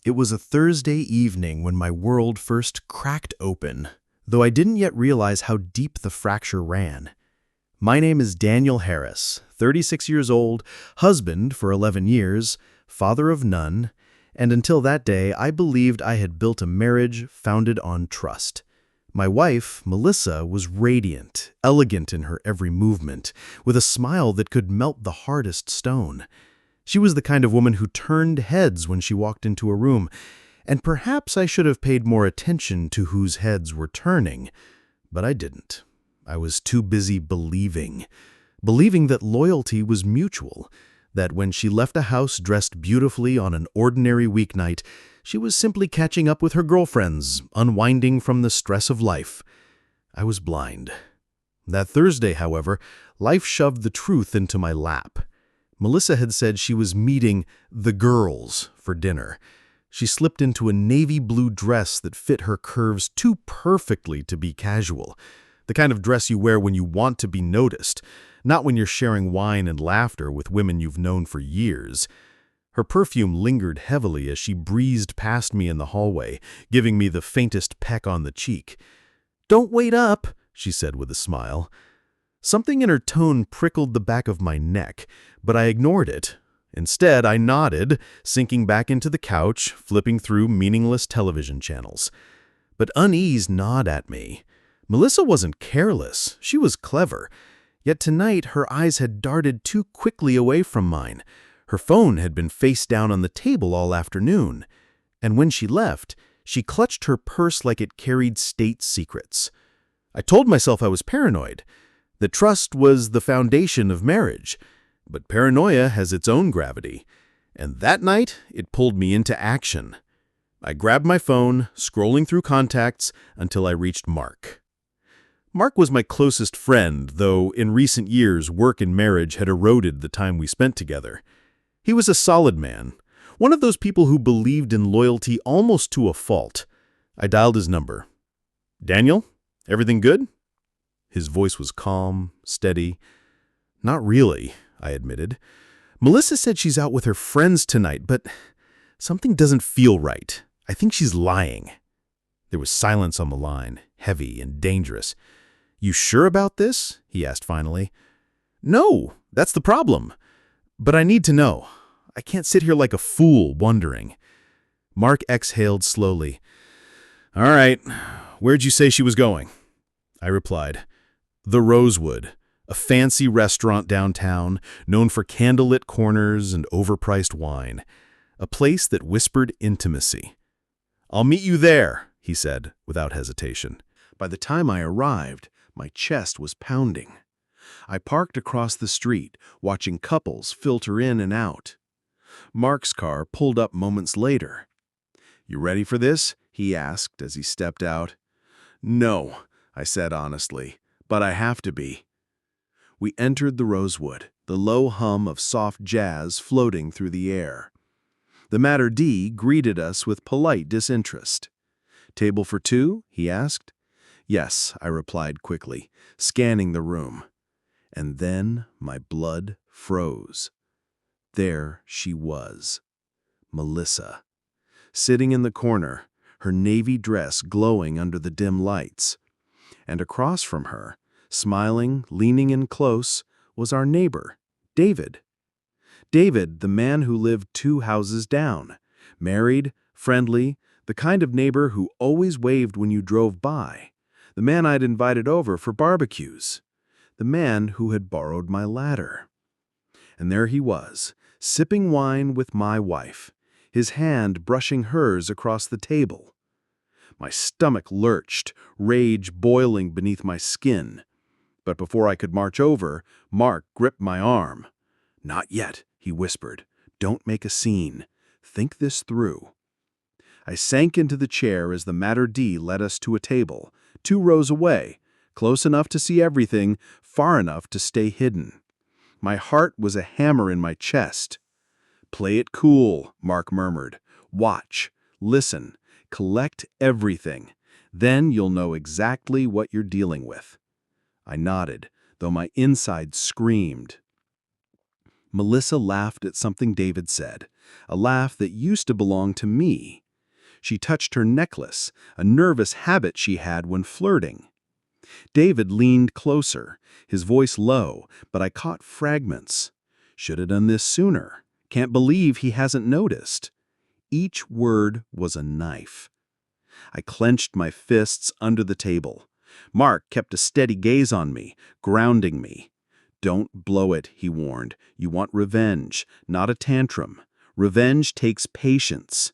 It was a Thursday evening when my world first cracked open, though I didn't yet realize how deep the fracture ran. My name is Daniel Harris, 36 years old, husband for 11 years, father of none, and until that day I believed I had built a marriage founded on trust. My wife, Melissa, was radiant, elegant in her every movement, with a smile that could melt the hardest stone. She was the kind of woman who turned heads when she walked into a room, and perhaps I should have paid more attention to whose heads were turning, but I didn't. I was too busy believing that loyalty was mutual, that when she left a house dressed beautifully on an ordinary weeknight, she was simply catching up with her girlfriends, unwinding from the stress of life. I was blind. That Thursday, however, life shoved the truth into my lap. Melissa had said she was meeting the girls for dinner. She slipped into a navy blue dress that fit her curves too perfectly to be casual. The kind of dress you wear when you want to be noticed, not when you're sharing wine and laughter with women you've known for years. Her perfume lingered heavily as she breezed past me in the hallway, giving me the faintest peck on the cheek. "Don't wait up," she said with a smile. Something in her tone prickled the back of my neck, but I ignored it. Instead, I nodded, sinking back into the couch, flipping through meaningless television channels. But unease gnawed at me. Melissa wasn't careless. She was clever. Yet tonight, her eyes had darted too quickly away from mine. Her phone had been face down on the table all afternoon. And when she left, she clutched her purse like it carried state secrets. I told myself I was paranoid, that trust was the foundation of marriage. But paranoia has its own gravity. And that night, it pulled me into action. I grabbed my phone, scrolling through contacts until I reached Mark. Mark was my closest friend, though in recent years work and marriage had eroded the time we spent together. He was a solid man, one of those people who believed in loyalty almost to a fault. I dialed his number. "Daniel, everything good?" His voice was calm, steady. "Not really," I admitted. "Melissa said she's out with her friends tonight, but something doesn't feel right. I think she's lying." There was silence on the line, heavy and dangerous. "You sure about this?" he asked finally. "No, that's the problem. But I need to know. I can't sit here like a fool wondering." Mark exhaled slowly. "All right, where'd you say she was going?" I replied, "The Rosewood, a fancy restaurant downtown, known for candlelit corners and overpriced wine. A place that whispered intimacy." "I'll meet you there," he said, without hesitation. By the time I arrived, my chest was pounding. I parked across the street, watching couples filter in and out. Mark's car pulled up moments later. "You ready for this?" he asked as he stepped out. "No," I said honestly, "but I have to be." We entered the Rosewood, the low hum of soft jazz floating through the air. The maître d' greeted us with polite disinterest. "Table for two?" he asked. "Yes," I replied quickly, scanning the room. And then my blood froze. There she was, Melissa, sitting in the corner, her navy dress glowing under the dim lights. And across from her, smiling, leaning in close, was our neighbor, David. David, the man who lived 2 houses down, married, friendly, the kind of neighbor who always waved when you drove by, the man I'd invited over for barbecues, the man who had borrowed my ladder. And there he was, sipping wine with my wife, his hand brushing hers across the table. My stomach lurched, rage boiling beneath my skin. But before I could march over, Mark gripped my arm. "Not yet," he whispered. "Don't make a scene. Think this through." I sank into the chair as the maître d' led us to a table, 2 rows away, close enough to see everything, far enough to stay hidden. My heart was a hammer in my chest. "Play it cool," Mark murmured. "Watch, listen, collect everything. Then you'll know exactly what you're dealing with." I nodded, though my inside screamed. Melissa laughed at something David said, a laugh that used to belong to me. She touched her necklace, a nervous habit she had when flirting. David leaned closer, his voice low, but I caught fragments. Should have done this sooner. Can't believe he hasn't noticed. Each word was a knife. I clenched my fists under the table. Mark kept a steady gaze on me, grounding me. "Don't blow it," he warned. "You want revenge, not a tantrum. Revenge takes patience."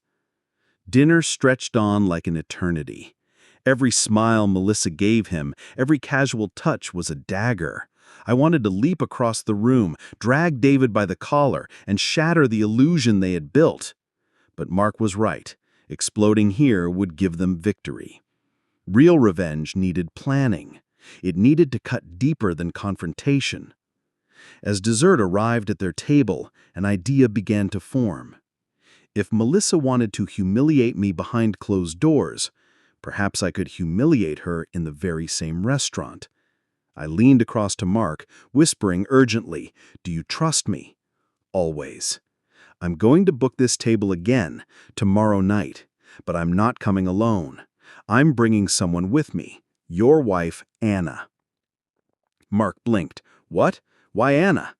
Dinner stretched on like an eternity. Every smile Melissa gave him, every casual touch was a dagger. I wanted to leap across the room, drag David by the collar, and shatter the illusion they had built. But Mark was right. Exploding here would give them victory. Real revenge needed planning. It needed to cut deeper than confrontation. As dessert arrived at their table, an idea began to form. If Melissa wanted to humiliate me behind closed doors, perhaps I could humiliate her in the very same restaurant. I leaned across to Mark, whispering urgently, "Do you trust me?" "Always. I'm going to book this table again, tomorrow night, but I'm not coming alone. I'm bringing someone with me, your wife, Anna." Mark blinked. "What? Why Anna?"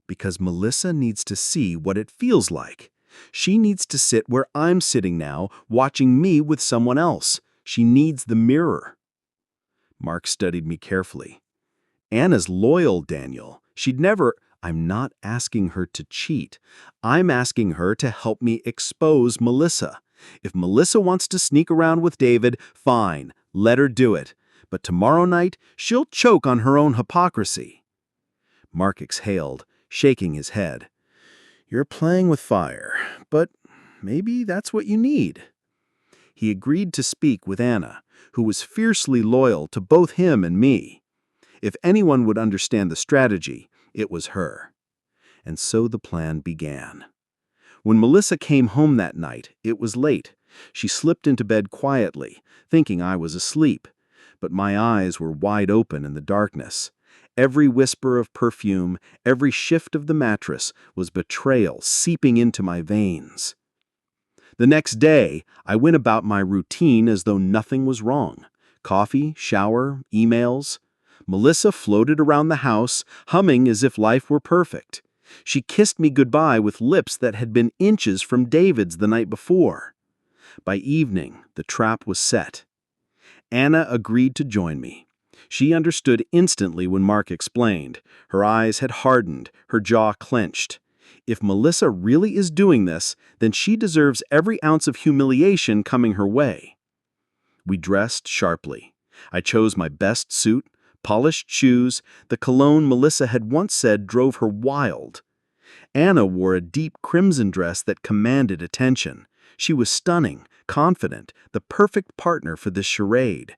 "Because Melissa needs to see what it feels like. She needs to sit where I'm sitting now, watching me with someone else. She needs the mirror." Mark studied me carefully. "Anna's loyal, Daniel. She'd never—" "I'm not asking her to cheat. I'm asking her to help me expose Melissa. If Melissa wants to sneak around with David, fine, let her do it. But tomorrow night, she'll choke on her own hypocrisy." Mark exhaled, shaking his head. "You're playing with fire, but maybe that's what you need." He agreed to speak with Anna, who was fiercely loyal to both him and me. If anyone would understand the strategy, it was her. And so the plan began. When Melissa came home that night, it was late. She slipped into bed quietly, thinking I was asleep. But my eyes were wide open in the darkness. Every whisper of perfume, every shift of the mattress was betrayal seeping into my veins. The next day, I went about my routine as though nothing was wrong. Coffee, shower, emails. Melissa floated around the house, humming as if life were perfect. She kissed me goodbye with lips that had been inches from David's the night before. By evening, the trap was set. Anna agreed to join me. She understood instantly when Mark explained. Her eyes had hardened, her jaw clenched. If Melissa really is doing this, then she deserves every ounce of humiliation coming her way. We dressed sharply. I chose my best suit, polished shoes, the cologne Melissa had once said drove her wild. Anna wore a deep crimson dress that commanded attention. She was stunning, confident, the perfect partner for this charade.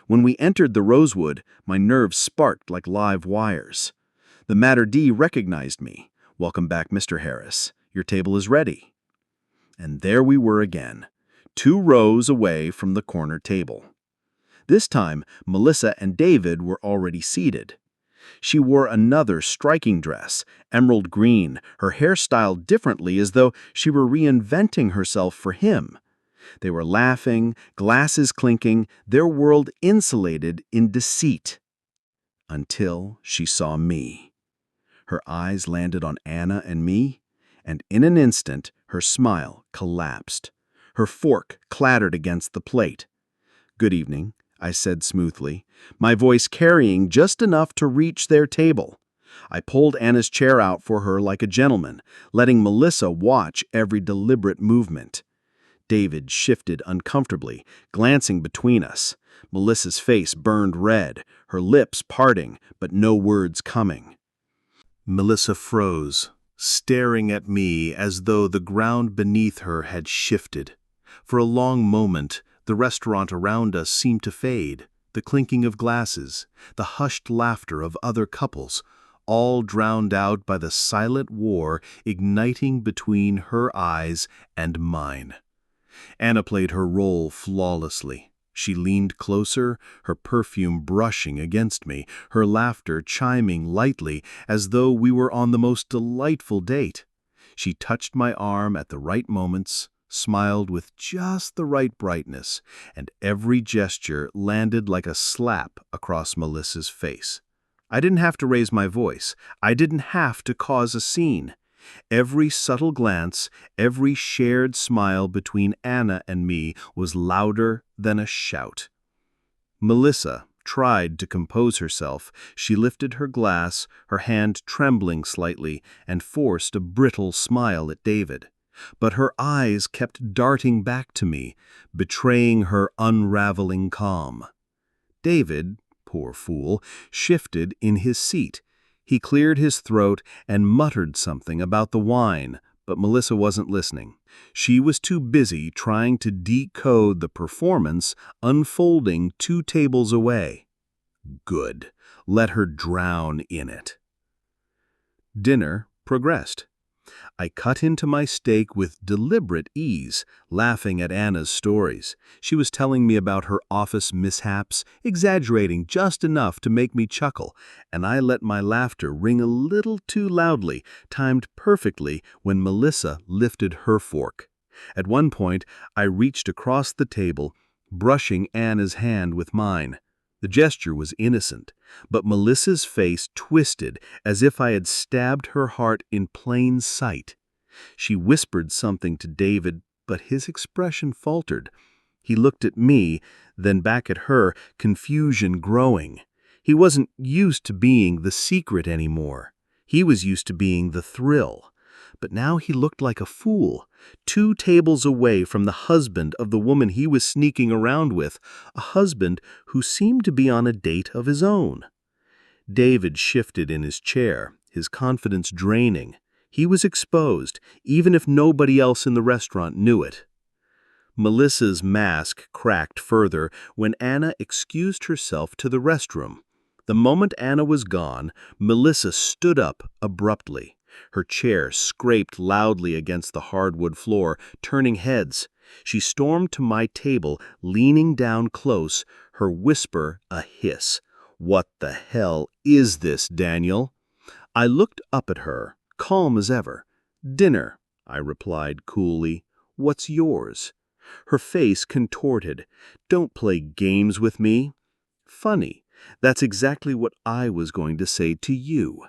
When we entered the Rosewood, my nerves sparked like live wires. The Mater D recognized me. "Welcome back, Mr. Harris. Your table is ready." And there we were again, 2 rows away from the corner table. This time, Melissa and David were already seated. She wore another striking dress, emerald green, her hair styled differently as though she were reinventing herself for him. They were laughing, glasses clinking, their world insulated in deceit. Until she saw me. Her eyes landed on Anna and me, and in an instant her smile collapsed. Her fork clattered against the plate. "Good evening," I said smoothly, my voice carrying just enough to reach their table. I pulled Anna's chair out for her like a gentleman, letting Melissa watch every deliberate movement. David shifted uncomfortably, glancing between us. Melissa's face burned red, her lips parting, but no words coming. Melissa froze, staring at me as though the ground beneath her had shifted. For a long moment, the restaurant around us seemed to fade, the clinking of glasses, the hushed laughter of other couples, all drowned out by the silent war igniting between her eyes and mine. Anna played her role flawlessly. She leaned closer, her perfume brushing against me, her laughter chiming lightly as though we were on the most delightful date. She touched my arm at the right moments, smiled with just the right brightness, and every gesture landed like a slap across Melissa's face. I didn't have to raise my voice. I didn't have to cause a scene. Every subtle glance, every shared smile between Anna and me was louder than a shout. Melissa tried to compose herself. She lifted her glass, her hand trembling slightly, and forced a brittle smile at David. But her eyes kept darting back to me, betraying her unraveling calm. David, poor fool, shifted in his seat. He cleared his throat and muttered something about the wine, but Melissa wasn't listening. She was too busy trying to decode the performance unfolding 2 tables away. Good. Let her drown in it. Dinner progressed. I cut into my steak with deliberate ease, laughing at Anna's stories. She was telling me about her office mishaps, exaggerating just enough to make me chuckle, and I let my laughter ring a little too loudly, timed perfectly when Melissa lifted her fork. At one point, I reached across the table, brushing Anna's hand with mine. The gesture was innocent, but Melissa's face twisted as if I had stabbed her heart in plain sight. She whispered something to David, but his expression faltered. He looked at me, then back at her, confusion growing. He wasn't used to being the secret anymore. He was used to being the thrill. But now he looked like a fool, 2 tables away from the husband of the woman he was sneaking around with, a husband who seemed to be on a date of his own. David shifted in his chair, his confidence draining. He was exposed, even if nobody else in the restaurant knew it. Melissa's mask cracked further when Anna excused herself to the restroom. The moment Anna was gone, Melissa stood up abruptly. Her chair scraped loudly against the hardwood floor, turning heads. She stormed to my table, leaning down close, her whisper a hiss. "What the hell is this, Daniel?" I looked up at her, calm as ever. "Dinner," I replied coolly. "What's yours?" Her face contorted. "Don't play games with me." "Funny. That's exactly what I was going to say to you."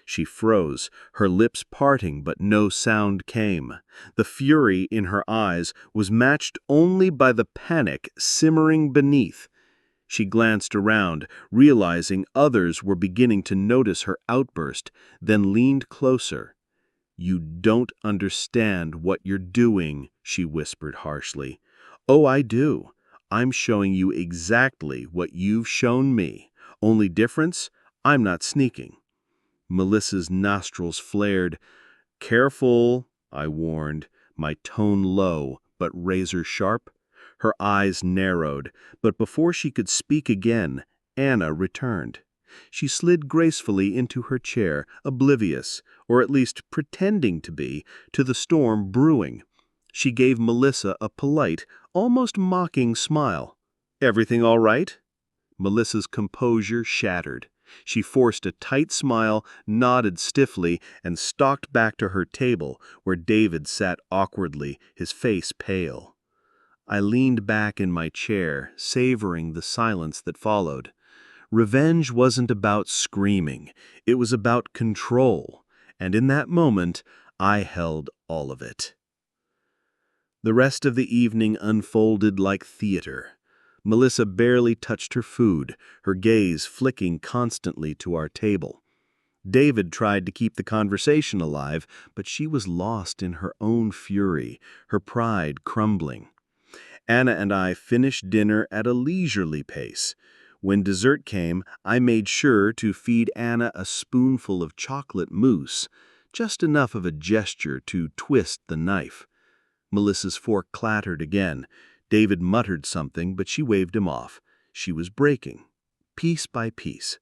She froze, her lips parting, but no sound came. The fury in her eyes was matched only by the panic simmering beneath. She glanced around, realizing others were beginning to notice her outburst, then leaned closer. "You don't understand what you're doing," she whispered harshly. "Oh, I do. I'm showing you exactly what you've shown me. Only difference, I'm not sneaking." Melissa's nostrils flared. "Careful," I warned, my tone low but razor sharp. Her eyes narrowed, but before she could speak again, Anna returned. She slid gracefully into her chair, oblivious, or at least pretending to be, to the storm brewing. She gave Melissa a polite, almost mocking smile. "Everything all right?" Melissa's composure shattered. She forced a tight smile, nodded stiffly, and stalked back to her table, where David sat awkwardly, his face pale. I leaned back in my chair, savoring the silence that followed. Revenge wasn't about screaming. It was about control, and in that moment, I held all of it. The rest of the evening unfolded like theater. Melissa barely touched her food, her gaze flicking constantly to our table. David tried to keep the conversation alive, but she was lost in her own fury, her pride crumbling. Anna and I finished dinner at a leisurely pace. When dessert came, I made sure to feed Anna a spoonful of chocolate mousse, just enough of a gesture to twist the knife. Melissa's fork clattered again. David muttered something, but she waved him off. She was breaking, piece by piece.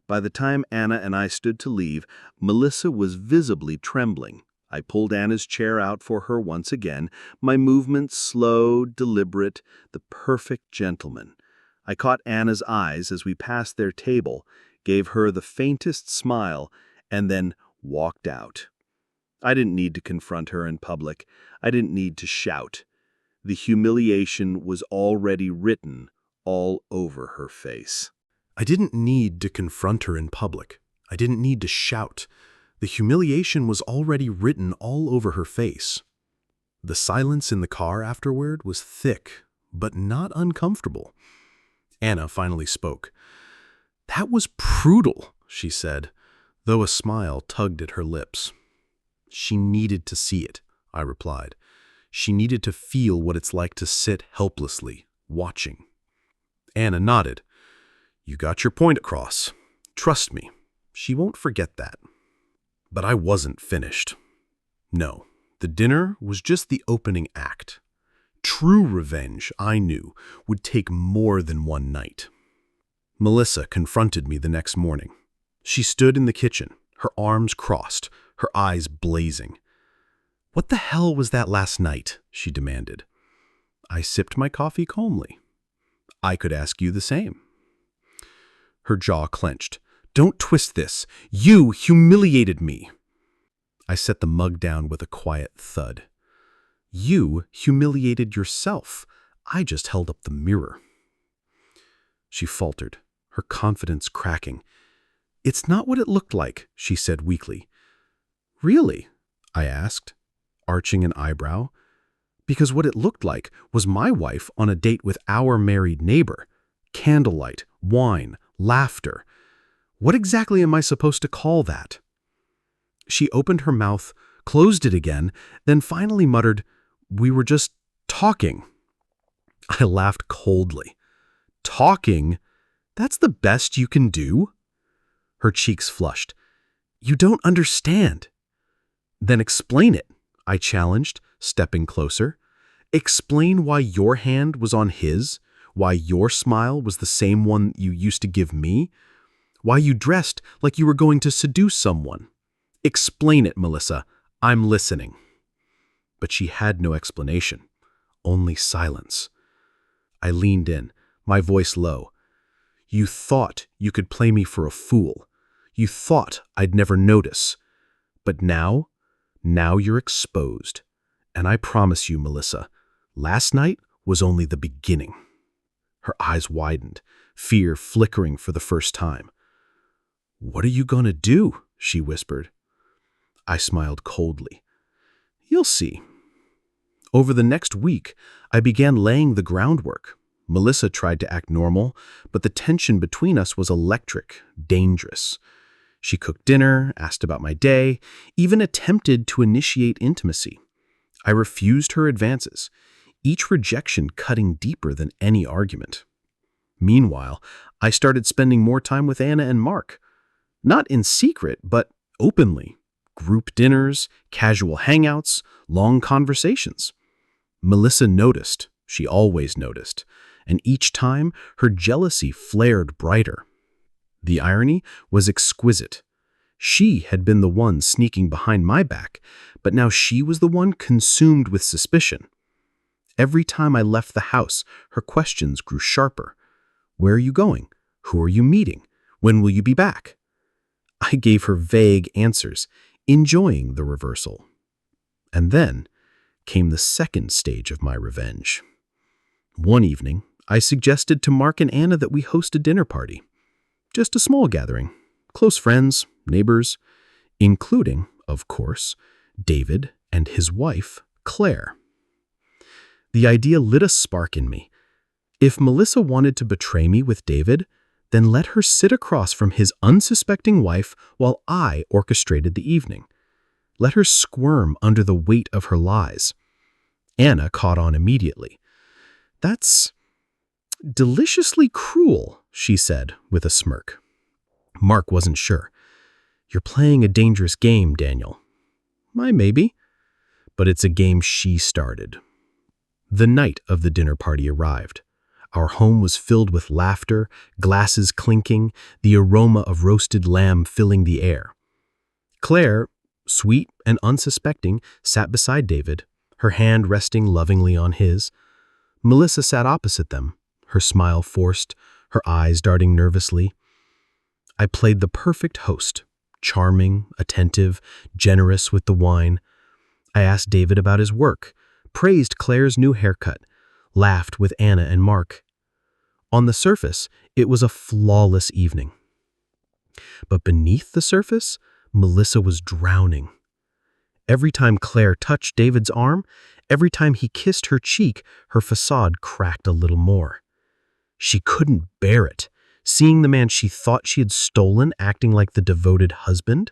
By the time Anna and I stood to leave, Melissa was visibly trembling. I pulled Anna's chair out for her once again, my movements slow, deliberate, the perfect gentleman. I caught Anna's eyes as we passed their table, gave her the faintest smile, and then walked out. I didn't need to confront her in public. I didn't need to shout. The humiliation was already written all over her face. I didn't need to confront her in public. I didn't need to shout. The humiliation was already written all over her face. The silence in the car afterward was thick, but not uncomfortable. Anna finally spoke. "That was brutal," she said, though a smile tugged at her lips. "She needed to see it," I replied. "She needed to feel what it's like to sit helplessly, watching." Anna nodded. "You got your point across. Trust me, she won't forget that." But I wasn't finished. No, the dinner was just the opening act. True revenge, I knew, would take more than one night. Melissa confronted me the next morning. She stood in the kitchen, her arms crossed, her eyes blazing. "What the hell was that last night?" she demanded. I sipped my coffee calmly. "I could ask you the same." Her jaw clenched. "Don't twist this. You humiliated me." I set the mug down with a quiet thud. "You humiliated yourself. I just held up the mirror." She faltered, her confidence cracking. "It's not what it looked like," she said weakly. "Really?" I asked, arching an eyebrow. "Because what it looked like was my wife on a date with our married neighbor. Candlelight, wine, laughter. What exactly am I supposed to call that?" She opened her mouth, closed it again, then finally muttered, "We were just talking." I laughed coldly. "Talking? That's the best you can do?" Her cheeks flushed. "You don't understand." "Then explain it," I challenged, stepping closer. "Explain why your hand was on his, why your smile was the same one you used to give me, why you dressed like you were going to seduce someone. Explain it, Melissa. I'm listening." But she had no explanation, only silence. I leaned in, my voice low. "You thought you could play me for a fool. You thought I'd never notice. But now you're exposed. And I promise you, Melissa, last night was only the beginning." Her eyes widened, fear flickering for the first time. "What are you going to do?" she whispered. I smiled coldly. "You'll see." Over the next week, I began laying the groundwork. Melissa tried to act normal, but the tension between us was electric, dangerous. She cooked dinner, asked about my day, even attempted to initiate intimacy. I refused her advances, each rejection cutting deeper than any argument. Meanwhile, I started spending more time with Anna and Mark. Not in secret, but openly. Group dinners, casual hangouts, long conversations. Melissa noticed, she always noticed, and each time her jealousy flared brighter. The irony was exquisite. She had been the one sneaking behind my back, but now she was the one consumed with suspicion. Every time I left the house, her questions grew sharper. "Where are you going? Who are you meeting? When will you be back?" I gave her vague answers, enjoying the reversal. And then came the second stage of my revenge. One evening, I suggested to Mark and Anna that we host a dinner party. Just a small gathering, close friends, neighbors, including, of course, David and his wife, Claire. The idea lit a spark in me. If Melissa wanted to betray me with David, then let her sit across from his unsuspecting wife while I orchestrated the evening. Let her squirm under the weight of her lies. Anna caught on immediately. "That's deliciously cruel," she said with a smirk. Mark wasn't sure. "You're playing a dangerous game, Daniel." "I may be, but it's a game she started." The night of the dinner party arrived. Our home was filled with laughter, glasses clinking, the aroma of roasted lamb filling the air. Claire, sweet and unsuspecting, sat beside David, her hand resting lovingly on his. Melissa sat opposite them, her smile forced, her eyes darting nervously. I played the perfect host, charming, attentive, generous with the wine. I asked David about his work, praised Claire's new haircut, laughed with Anna and Mark. On the surface, it was a flawless evening. But beneath the surface, Melissa was drowning. Every time Claire touched David's arm, every time he kissed her cheek, her facade cracked a little more. She couldn't bear it, seeing the man she thought she had stolen acting like the devoted husband.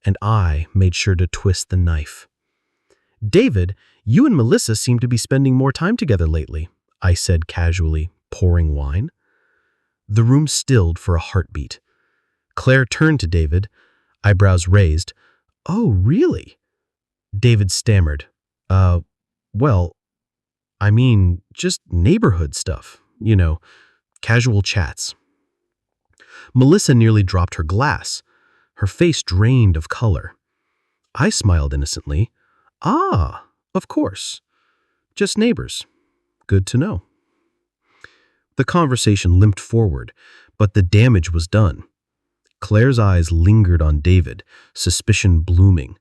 And I made sure to twist the knife. "David, you and Melissa seem to be spending more time together lately," I said casually, pouring wine. The room stilled for a heartbeat. Claire turned to David, eyebrows raised. "Oh, really?" David stammered. Well, I mean, just neighborhood stuff, casual chats." Melissa nearly dropped her glass. Her face drained of color. I smiled innocently. "Ah, of course. Just neighbors. Good to know." The conversation limped forward, but the damage was done. Claire's eyes lingered on David, suspicion blooming.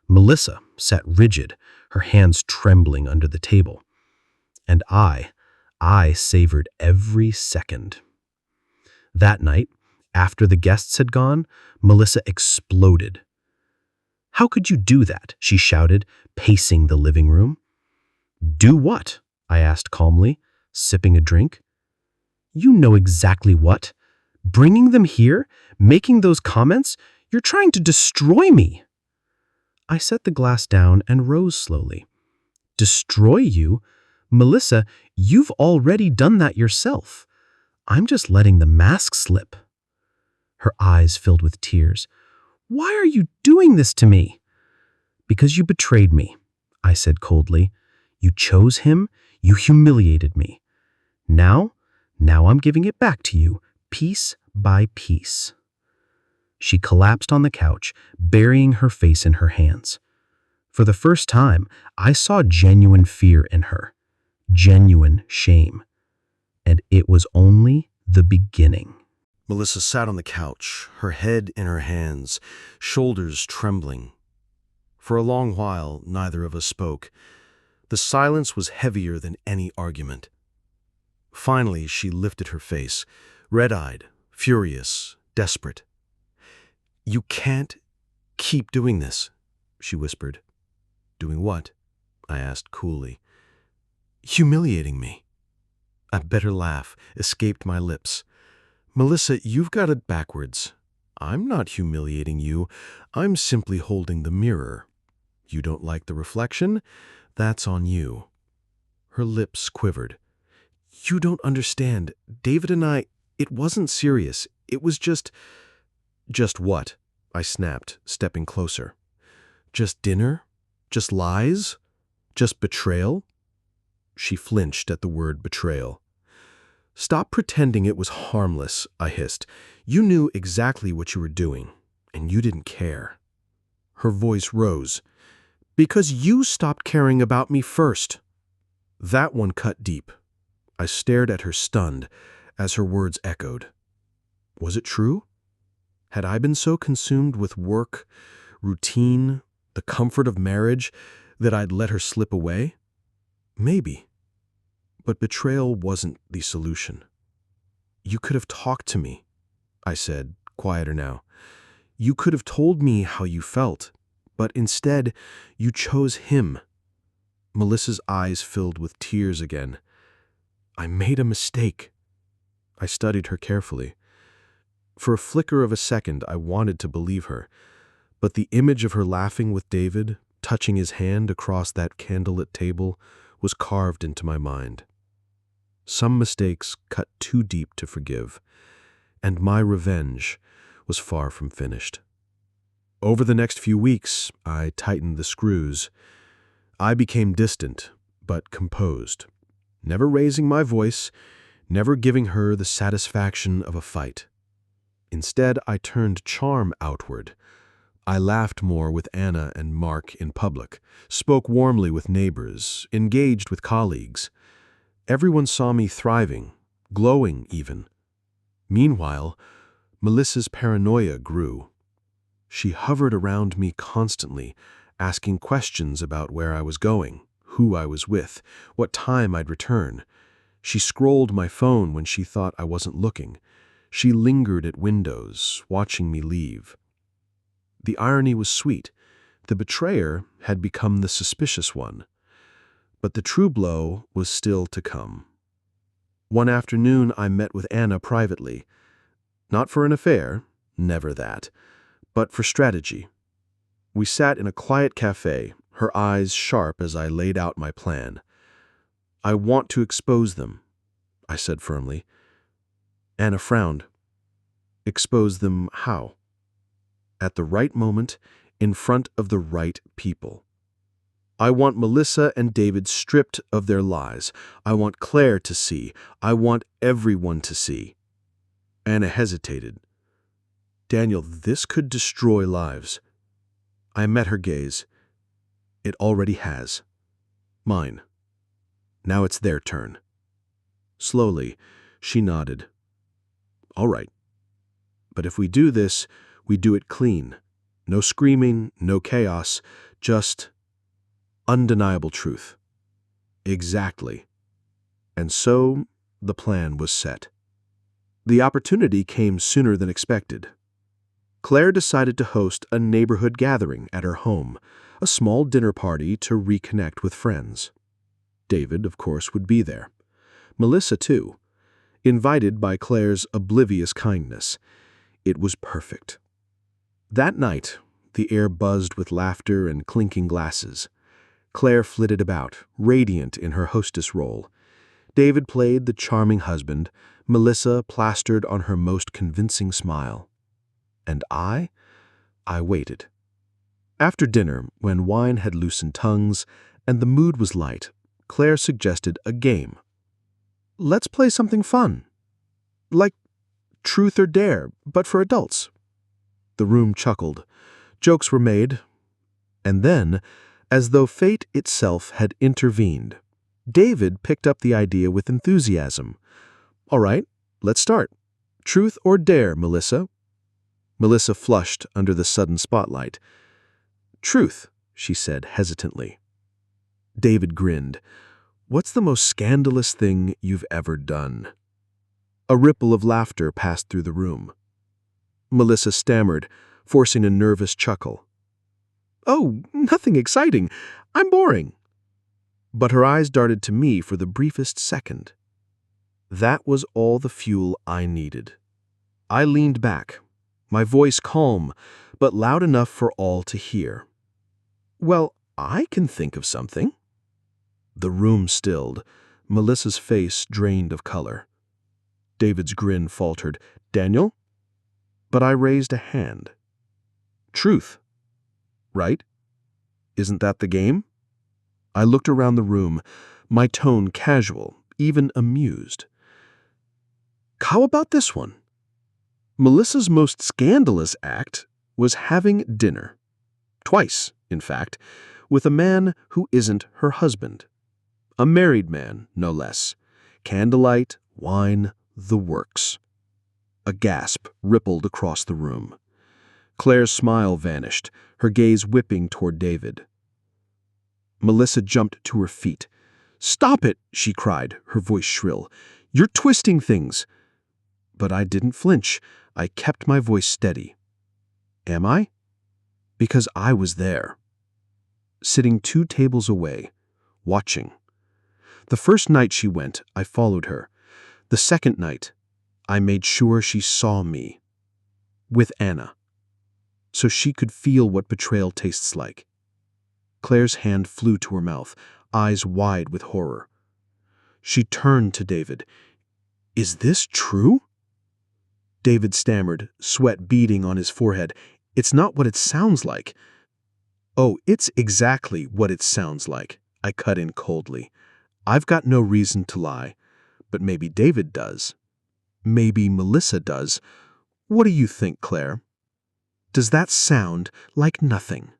Melissa sat rigid, her hands trembling under the table. And I savored every second. That night, after the guests had gone, Melissa exploded. "How could you do that?" she shouted, pacing the living room. "Do what?" I asked calmly, sipping a drink. "You know exactly what. Bringing them here, making those comments, you're trying to destroy me." I set the glass down and rose slowly. "Destroy you? Melissa, you've already done that yourself. I'm just letting the mask slip." Her eyes filled with tears. "Why are you doing this to me?" "Because you betrayed me," I said coldly. "You chose him. You humiliated me. Now I'm giving it back to you, piece by piece." She collapsed on the couch, burying her face in her hands. For the first time, I saw genuine fear in her, genuine shame. And it was only the beginning. Melissa sat on the couch, her head in her hands, shoulders trembling. For a long while, neither of us spoke. The silence was heavier than any argument. Finally, she lifted her face, red-eyed, furious, desperate. "You can't keep doing this," she whispered. "Doing what?" I asked coolly. "Humiliating me." A bitter laugh escaped my lips. "Melissa, you've got it backwards. I'm not humiliating you. I'm simply holding the mirror. You don't like the reflection? That's on you." Her lips quivered. "You don't understand. David and I, it wasn't serious. It was just—" "Just what?" I snapped, stepping closer. "Just dinner? Just lies? Just betrayal?" She flinched at the word betrayal. "Stop pretending it was harmless," I hissed. "You knew exactly what you were doing, and you didn't care." Her voice rose. "Because you stopped caring about me first." That one cut deep. I stared at her stunned as her words echoed. Was it true? Had I been so consumed with work, routine, the comfort of marriage, that I'd let her slip away? Maybe. But betrayal wasn't the solution. "You could have talked to me," I said, quieter now. "You could have told me how you felt, but instead, you chose him." Melissa's eyes filled with tears again. "I made a mistake." I studied her carefully. For a flicker of a second, I wanted to believe her, but the image of her laughing with David, touching his hand across that candlelit table, was carved into my mind. Some mistakes cut too deep to forgive, and my revenge was far from finished. Over the next few weeks, I tightened the screws. I became distant, but composed, never raising my voice, never giving her the satisfaction of a fight. Instead, I turned charm outward. I laughed more with Anna and Mark in public, spoke warmly with neighbors, engaged with colleagues. Everyone saw me thriving, glowing even. Meanwhile, Melissa's paranoia grew. She hovered around me constantly, asking questions about where I was going, who I was with, what time I'd return. She scrolled my phone when she thought I wasn't looking. She lingered at windows, watching me leave. The irony was sweet. The betrayer had become the suspicious one. But the true blow was still to come. One afternoon, I met with Anna privately. Not for an affair, never that, but for strategy. We sat in a quiet cafe, her eyes sharp as I laid out my plan. "I want to expose them," I said firmly. Anna frowned. "Expose them how?" "At the right moment, in front of the right people. I want Melissa and David stripped of their lies. I want Claire to see. I want everyone to see." Anna hesitated. "Daniel, this could destroy lives." I met her gaze. "It already has. Mine. Now it's their turn." Slowly, she nodded. "All right. But if we do this, we do it clean. No screaming, no chaos, just undeniable truth." Exactly. And so the plan was set. The opportunity came sooner than expected. Claire decided to host a neighborhood gathering at her home, a small dinner party to reconnect with friends. David, of course, would be there. Melissa, too, invited by Claire's oblivious kindness. It was perfect. That night, the air buzzed with laughter and clinking glasses. Claire flitted about, radiant in her hostess role. David played the charming husband, Melissa plastered on her most convincing smile. And I waited. After dinner, when wine had loosened tongues and the mood was light, Claire suggested a game. "Let's play something fun. Like Truth or Dare, but for adults." The room chuckled. Jokes were made. And then, as though fate itself had intervened, David picked up the idea with enthusiasm. "All right, let's start. Truth or Dare, Melissa?" Melissa flushed under the sudden spotlight. "Truth," she said hesitantly. David grinned. "What's the most scandalous thing you've ever done?" A ripple of laughter passed through the room. Melissa stammered, forcing a nervous chuckle. "Oh, nothing exciting. I'm boring." But her eyes darted to me for the briefest second. That was all the fuel I needed. I leaned back, my voice calm, but loud enough for all to hear. "Well, I can think of something." The room stilled, Melissa's face drained of color. David's grin faltered. "Daniel?" But I raised a hand. "Truth. Right? Isn't that the game?" I looked around the room, my tone casual, even amused. "How about this one? Melissa's most scandalous act was having dinner. Twice, in fact, with a man who isn't her husband. A married man, no less. Candlelight, wine, the works." A gasp rippled across the room. Claire's smile vanished, her gaze whipping toward David. Melissa jumped to her feet. "Stop it!" she cried, her voice shrill. "You're twisting things." But I didn't flinch. I kept my voice steady. Am I? Because I was there. Sitting 2 tables away, watching. The first night she went, I followed her. The second night, I made sure she saw me. With Anna. So she could feel what betrayal tastes like. Claire's hand flew to her mouth, eyes wide with horror. She turned to David. "Is this true?" David stammered, sweat beading on his forehead. "It's not what it sounds like." "Oh, it's exactly what it sounds like," I cut in coldly. "I've got no reason to lie, but maybe David does. Maybe Melissa does. What do you think, Claire? Does that sound like nothing?"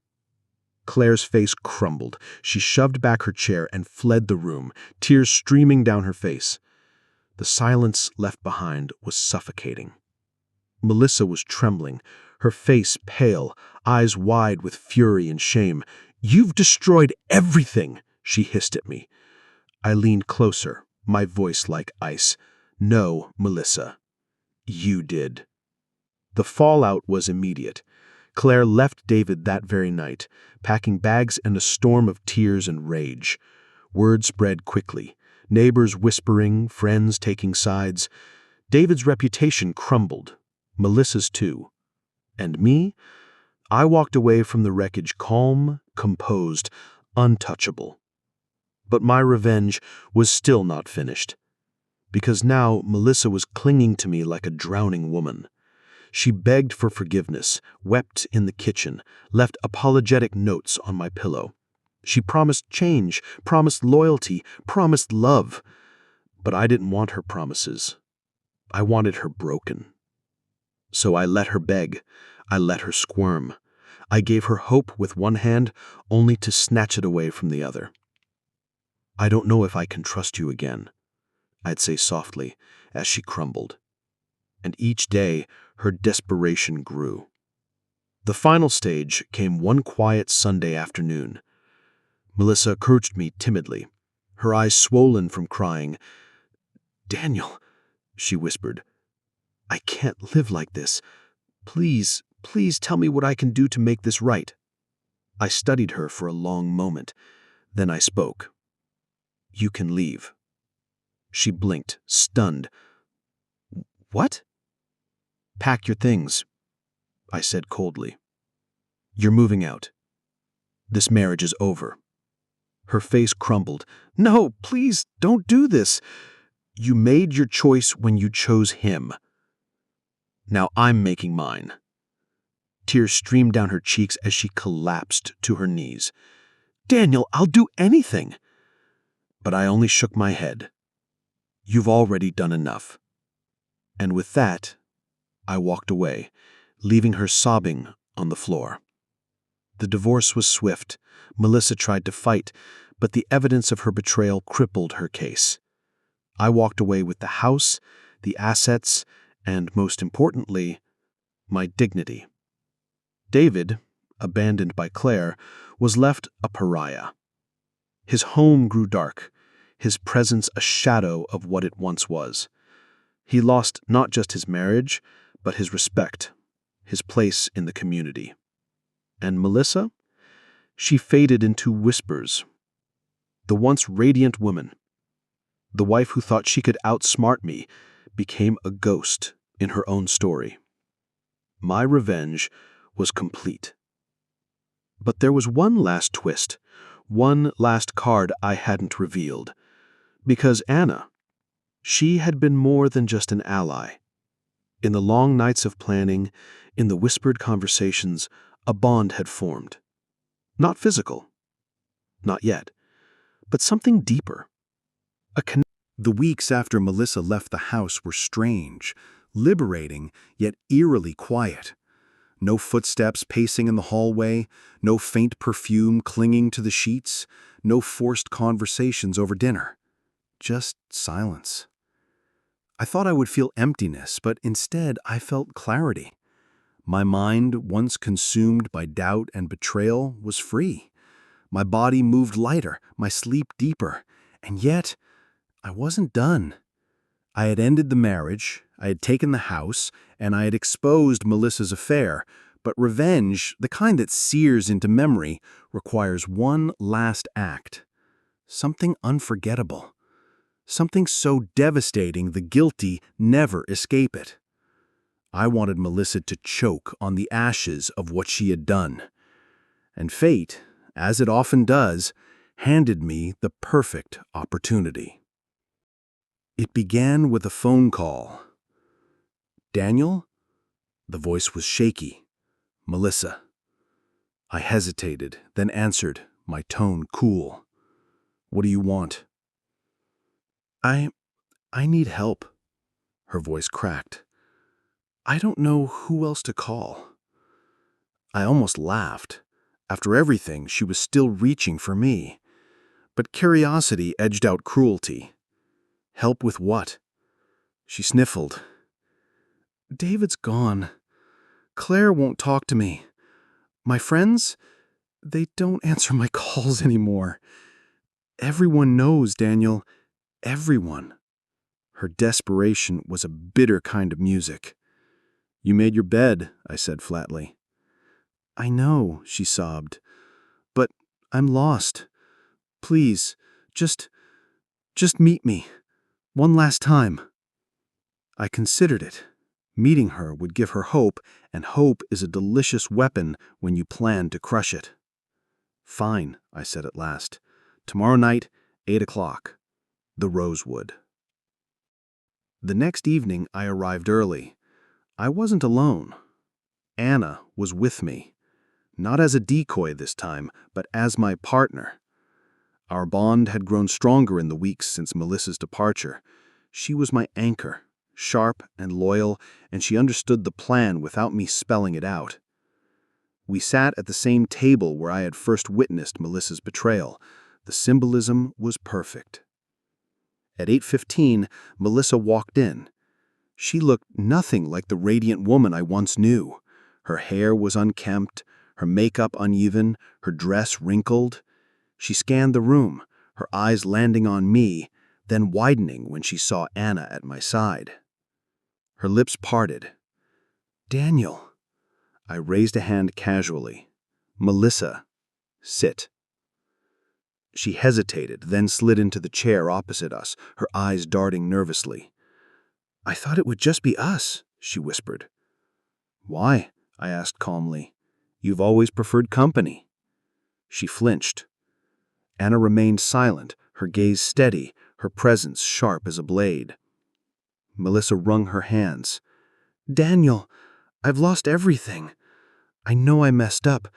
Claire's face crumbled. She shoved back her chair and fled the room, tears streaming down her face. The silence left behind was suffocating. Melissa was trembling, her face pale, eyes wide with fury and shame. "You've destroyed everything," she hissed at me. I leaned closer, my voice like ice. "No, Melissa. You did." The fallout was immediate. Claire left David that very night, packing bags in a storm of tears and rage. Word spread quickly. Neighbors whispering, friends taking sides. David's reputation crumbled. Melissa's too. And me? I walked away from the wreckage calm, composed, untouchable. But my revenge was still not finished. Because now Melissa was clinging to me like a drowning woman. She begged for forgiveness, wept in the kitchen, left apologetic notes on my pillow. She promised change, promised loyalty, promised love. But I didn't want her promises. I wanted her broken. So I let her beg. I let her squirm. I gave her hope with one hand, only to snatch it away from the other. "I don't know if I can trust you again," I'd say softly, as she crumbled. And each day, her desperation grew. The final stage came one quiet Sunday afternoon. Melissa approached me timidly, her eyes swollen from crying. "Daniel," she whispered, "I can't live like this. Please, please tell me what I can do to make this right." I studied her for a long moment. Then I spoke. "You can leave." She blinked, stunned. "What?" "Pack your things," I said coldly. "You're moving out. This marriage is over." Her face crumbled. "No, please, don't do this. You made your choice when you chose him. Now I'm making mine." Tears streamed down her cheeks as she collapsed to her knees. "Daniel, I'll do anything." But I only shook my head. "You've already done enough." And with that, I walked away, leaving her sobbing on the floor. The divorce was swift. Melissa tried to fight, but the evidence of her betrayal crippled her case. I walked away with the house, the assets, and, most importantly, my dignity. David, abandoned by Claire, was left a pariah. His home grew dark, his presence a shadow of what it once was. He lost not just his marriage, but his respect, his place in the community. And Melissa? She faded into whispers. The once radiant woman, the wife who thought she could outsmart me, became a ghost in her own story. My revenge was complete. But there was one last twist, one last card I hadn't revealed. Because Anna, she had been more than just an ally. In the long nights of planning, in the whispered conversations, a bond had formed. Not physical, not yet, but something deeper. The weeks after Melissa left the house were strange, liberating, yet eerily quiet. No footsteps pacing in the hallway, no faint perfume clinging to the sheets, no forced conversations over dinner. Just silence. I thought I would feel emptiness, but instead I felt clarity. My mind, once consumed by doubt and betrayal, was free. My body moved lighter, my sleep deeper, and yet I wasn't done. I had ended the marriage, I had taken the house, and I had exposed Melissa's affair, but revenge, the kind that sears into memory, requires one last act. Something unforgettable. Something so devastating the guilty never escape it. I wanted Melissa to choke on the ashes of what she had done. And fate, as it often does, handed me the perfect opportunity. It began with a phone call. "Daniel?" The voice was shaky. "Melissa." I hesitated, then answered, my tone cool. "What do you want?" I need help." Her voice cracked. "I don't know who else to call." I almost laughed. After everything, she was still reaching for me. But curiosity edged out cruelty. "Help with what?" She sniffled. "David's gone. Claire won't talk to me. My friends, they don't answer my calls anymore. Everyone knows, Daniel. Everyone. Her desperation was a bitter kind of music. You made your bed, I said flatly. I know, she sobbed. But I'm lost. Please, just meet me. One last time. I considered it. Meeting her would give her hope, and hope is a delicious weapon when you plan to crush it. Fine, I said at last. Tomorrow night, 8 o'clock. The Rosewood. The next evening, I arrived early. I wasn't alone. Anna was with me. Not as a decoy this time, but as my partner. Our bond had grown stronger in the weeks since Melissa's departure. She was my anchor, sharp and loyal, and she understood the plan without me spelling it out. We sat at the same table where I had first witnessed Melissa's betrayal. The symbolism was perfect. At 8:15, Melissa walked in. She looked nothing like the radiant woman I once knew. Her hair was unkempt, her makeup uneven, her dress wrinkled. She scanned the room, her eyes landing on me, then widening when she saw Anna at my side. Her lips parted. Daniel. I raised a hand casually. Melissa, sit. She hesitated, then slid into the chair opposite us, her eyes darting nervously. I thought it would just be us, she whispered. Why? I asked calmly. You've always preferred company. She flinched. Anna remained silent, her gaze steady, her presence sharp as a blade. Melissa wrung her hands. Daniel, I've lost everything. I know I messed up.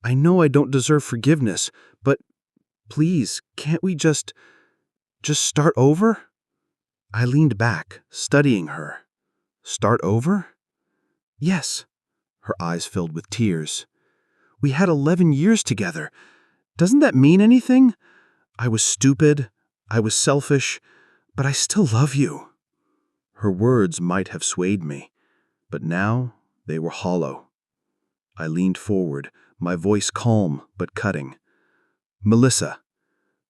I know I don't deserve forgiveness, but please, can't we just start over? I leaned back, studying her. Start over? Yes. Her eyes filled with tears. We had 11 years together. Doesn't that mean anything? I was stupid. I was selfish. But I still love you. Her words might have swayed me, but now they were hollow. I leaned forward, my voice calm but cutting. Melissa,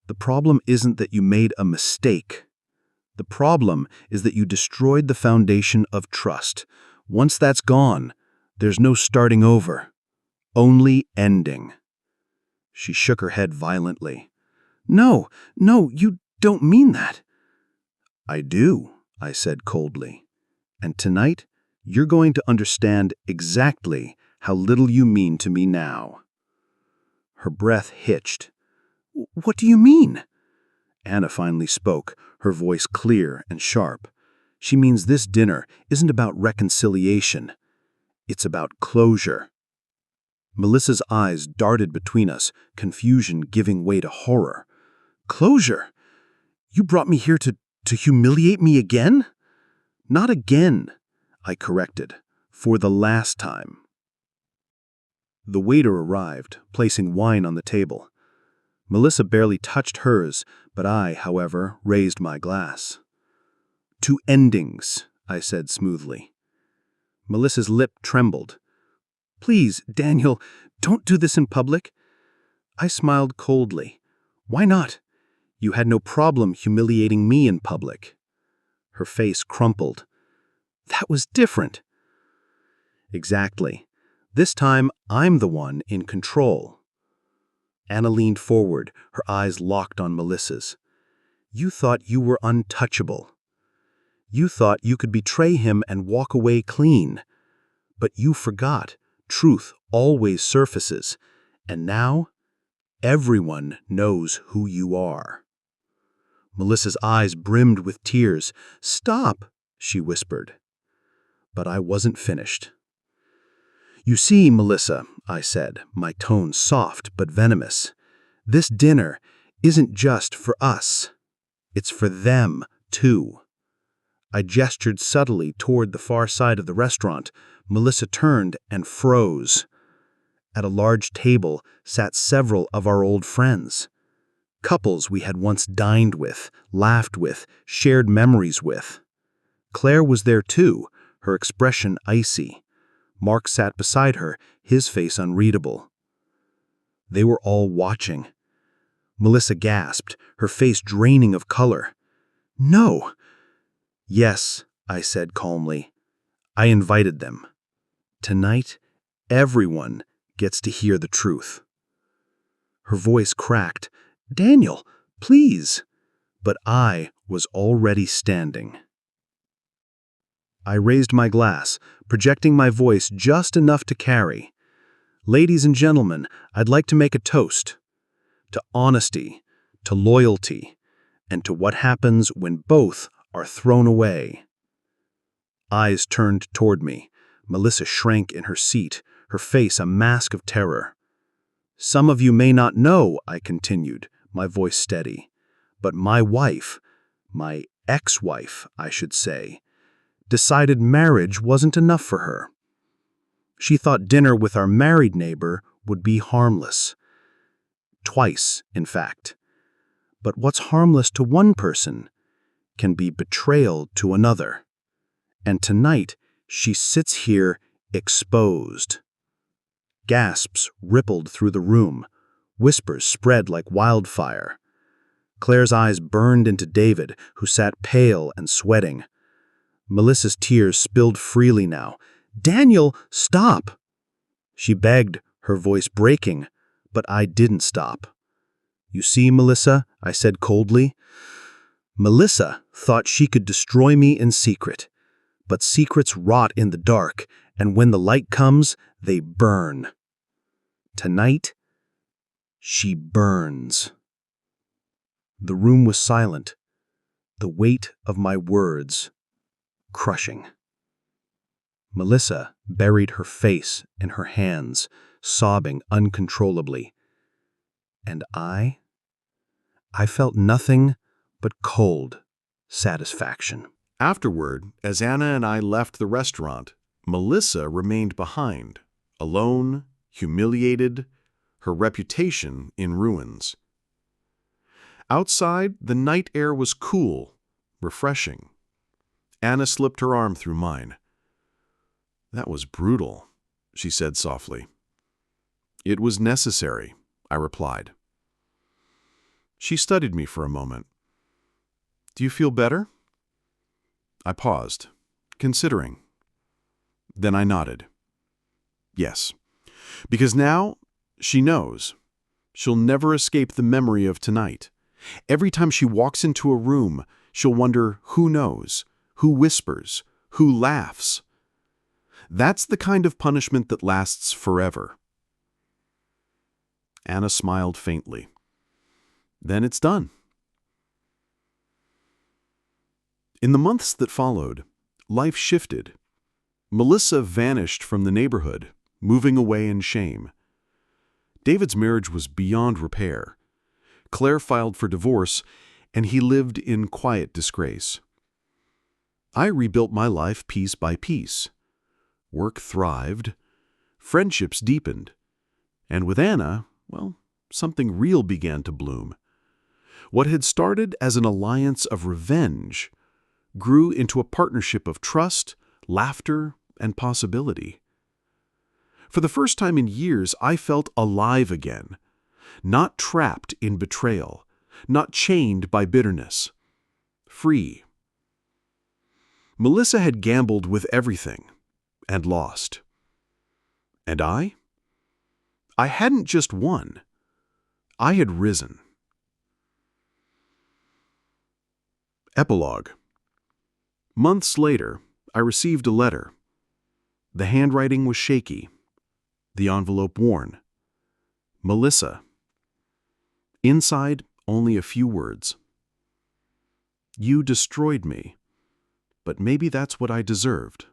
the problem isn't that you made a mistake. The problem is that you destroyed the foundation of trust. Once that's gone, there's no starting over. Only ending. She shook her head violently. No, you don't mean that. I do, I said coldly. And tonight, you're going to understand exactly how little you mean to me now. Her breath hitched. What do you mean? Anna finally spoke, her voice clear and sharp. She means this dinner isn't about reconciliation. It's about closure. Melissa's eyes darted between us, confusion giving way to horror. Closure? You brought me here to humiliate me again? Not again, I corrected, for the last time. The waiter arrived, placing wine on the table. Melissa barely touched hers, but I, however, raised my glass. To endings, I said smoothly. Melissa's lip trembled. Please, Daniel, don't do this in public. I smiled coldly. Why not? You had no problem humiliating me in public. Her face crumpled. That was different. Exactly. This time, I'm the one in control. Anna leaned forward, her eyes locked on Melissa's. You thought you were untouchable. You thought you could betray him and walk away clean. But you forgot. Truth always surfaces. And now, everyone knows who you are. Melissa's eyes brimmed with tears. Stop, she whispered. But I wasn't finished. You see, Melissa, I said, my tone soft but venomous, this dinner isn't just for us. It's for them, too. I gestured subtly toward the far side of the restaurant. Melissa turned and froze. At a large table sat several of our old friends. Couples we had once dined with, laughed with, shared memories with. Claire was there too, her expression icy. Mark sat beside her, his face unreadable. They were all watching. Melissa gasped, her face draining of color. "No!" "Yes," I said calmly. "I invited them. Tonight, everyone gets to hear the truth." Her voice cracked. "Daniel, please!" But I was already standing. I raised my glass, projecting my voice just enough to carry. "Ladies and gentlemen, I'd like to make a toast. To honesty, to loyalty, and to what happens when both are thrown away." Eyes turned toward me. Melissa shrank in her seat, her face a mask of terror. "Some of you may not know," I continued, my voice steady, "but my wife, my ex-wife, I should say, decided marriage wasn't enough for her. She thought dinner with our married neighbor would be harmless. Twice, in fact. But what's harmless to one person can be betrayal to another. And tonight, she sits here exposed." Gasps rippled through the room. Whispers spread like wildfire. Claire's eyes burned into David, who sat pale and sweating. Melissa's tears spilled freely now. "Daniel, stop!" she begged, her voice breaking, but I didn't stop. "You see, Melissa," I said coldly. "Melissa thought she could destroy me in secret. But secrets rot in the dark, and when the light comes, they burn. Tonight, she burns." The room was silent, the weight of my words crushing. Melissa buried her face in her hands, sobbing uncontrollably. And I felt nothing but cold satisfaction. Afterward, as Anna and I left the restaurant, Melissa remained behind, alone, humiliated, her reputation in ruins. Outside, the night air was cool, refreshing. Anna slipped her arm through mine. "That was brutal," she said softly. "It was necessary," I replied. She studied me for a moment. "Do you feel better?" I paused, considering. Then I nodded. "Yes, because now she knows. She'll never escape the memory of tonight. Every time she walks into a room, she'll wonder who knows, who whispers, who laughs. That's the kind of punishment that lasts forever." Anna smiled faintly. "Then it's done." In the months that followed, life shifted. Melissa vanished from the neighborhood, moving away in shame. David's marriage was beyond repair. Claire filed for divorce, and he lived in quiet disgrace. I rebuilt my life piece by piece. Work thrived, friendships deepened, and with Anna, well, something real began to bloom. What had started as an alliance of revenge grew into a partnership of trust, laughter, and possibility. For the first time in years, I felt alive again, not trapped in betrayal, not chained by bitterness, free. Melissa had gambled with everything and lost. And I hadn't just won. I had risen. Epilogue. Months later, I received a letter. The handwriting was shaky, the envelope worn. Melissa. Inside, only a few words. "You destroyed me, but maybe that's what I deserved."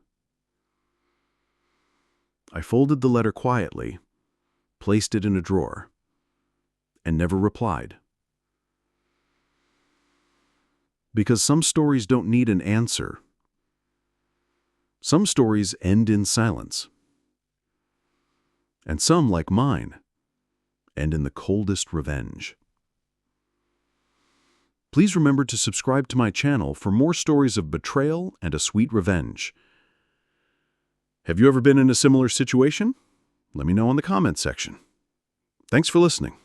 I folded the letter quietly, placed it in a drawer, and never replied. Because some stories don't need an answer. Some stories end in silence. And some, like mine, end in the coldest revenge. Please remember to subscribe to my channel for more stories of betrayal and a sweet revenge. Have you ever been in a similar situation? Let me know in the comments section. Thanks for listening.